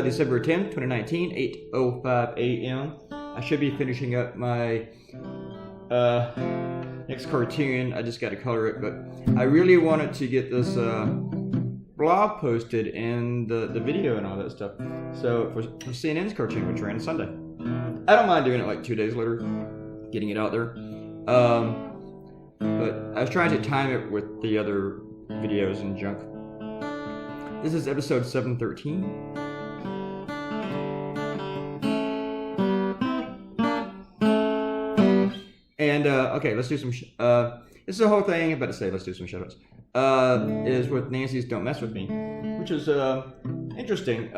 December 10th, 2019, 8:05 a.m. I should be finishing up my next cartoon. I just got to color it, but I really wanted to get this blog posted and the video and all that stuff. So for CNN's cartoon, which ran Sunday, I don't mind doing it like 2 days later, getting it out there. But I was trying to time it with the other videos and junk. This is episode 713. And, okay, let's do some, this is the whole thing I'm about to say, let's do some shoutouts, is with Nancy's Don't Mess With Me, which is, interesting.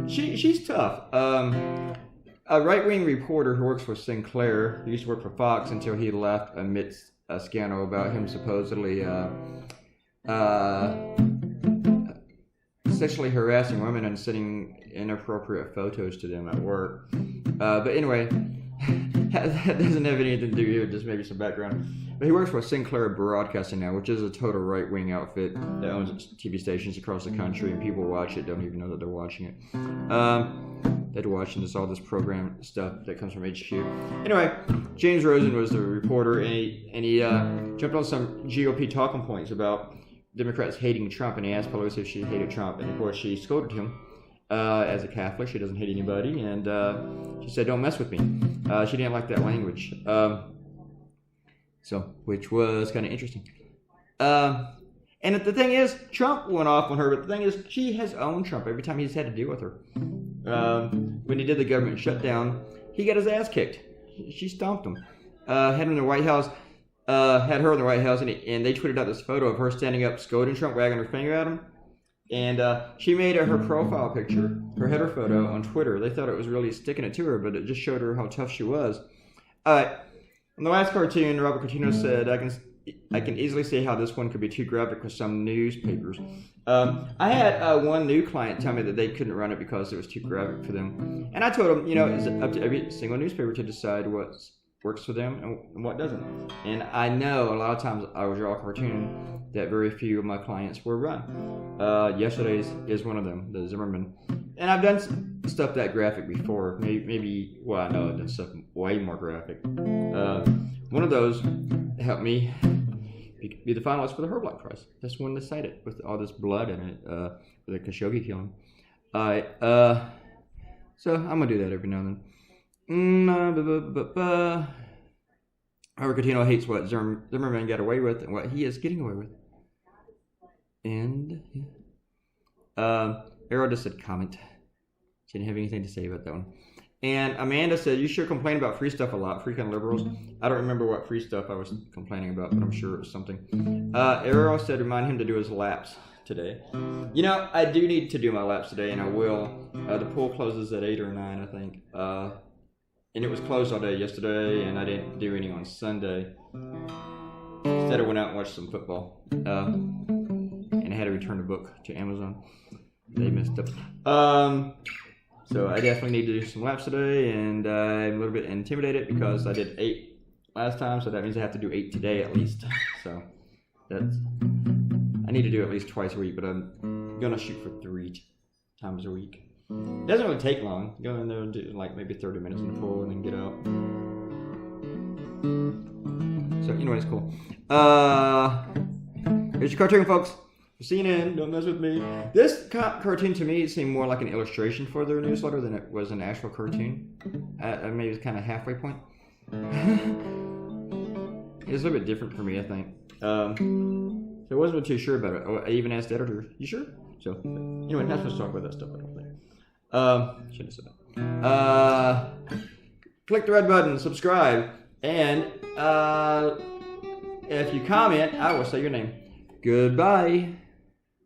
She's tough. A right-wing reporter who works for Sinclair, who used to work for Fox until he left amidst a scandal about him supposedly, sexually harassing women and sending inappropriate photos to them at work. But anyway, that doesn't have anything to do here, just maybe some background. But he works for Sinclair Broadcasting now, which is a total right-wing outfit that owns TV stations across the country, and people watch it, don't even know that they're watching it. They're watching all this program stuff that comes from HQ. Anyway, James Rosen was the reporter, and he jumped on some GOP talking points about Democrats hating Trump, and he asked Pelosi if she hated Trump, and of course she scolded him. As a Catholic, she doesn't hate anybody, and she said, "Don't mess with me." She didn't like that language, which was kind of interesting. And the thing is, Trump went off on her, but the thing is, she has owned Trump every time he's had to deal with her. When he did the government shutdown, he got his ass kicked. She stomped him. Had him in the White House. Had her in the White House, and they tweeted out this photo of her standing up, scolding Trump, wagging her finger at him. And she made her profile picture, her header photo, on Twitter. They thought it was really sticking it to her, but it just showed her how tough she was. In the last cartoon, Robert Coutinho said, I can easily see how this one could be too graphic for some newspapers. I had one new client tell me that they couldn't run it because it was too graphic for them. And I told them, it's up to every single newspaper to decide what works for them and what doesn't. And I know a lot of times I would draw a cartoon that very few of my clients will run. Yesterday's is one of them, the Zimmerman. And I've done stuff that graphic before. Maybe I've done stuff way more graphic. One of those helped me be the finalist for the Herbalife Prize. That's one they cited with all this blood in it, for the Khashoggi killing. So I'm gonna do that every now and then. Robert Coutinho hates what Zimmerman got away with and what he is getting away with. And Arrow just said comment. She didn't have anything to say about that one. And Amanda said, you sure complain about free stuff a lot, freaking liberals. I don't remember what free stuff I was complaining about, but I'm sure it was something. Arrow said remind him to do his laps today. I do need to do my laps today, and I will. The pool closes at 8 or 9, I think. And it was closed all day yesterday, and I didn't do any on Sunday. Instead, I went out and watched some football. And I had to return the book to Amazon. They messed up. So I definitely need to do some laps today, and I'm a little bit intimidated because I did 8 last time, so that means I have to do 8 today at least. So I need to do at least twice a week, but I'm gonna shoot for 3 times a week. It doesn't really take long. Go in there and do like maybe 30 minutes in the pool and then get out. So anyway, it's cool. Here's your cartoon, folks. For CNN, don't mess with me. This cartoon to me seemed more like an illustration for their newsletter than it was an actual cartoon. Maybe it's kind of halfway point. It's a little bit different for me, I think. So I wasn't too sure about it. I even asked the editor, you sure? So anyway, not supposed to talk about that stuff, I don't think. Shouldn't have said that. Click the red button, subscribe, and if you comment, I will say your name. Goodbye.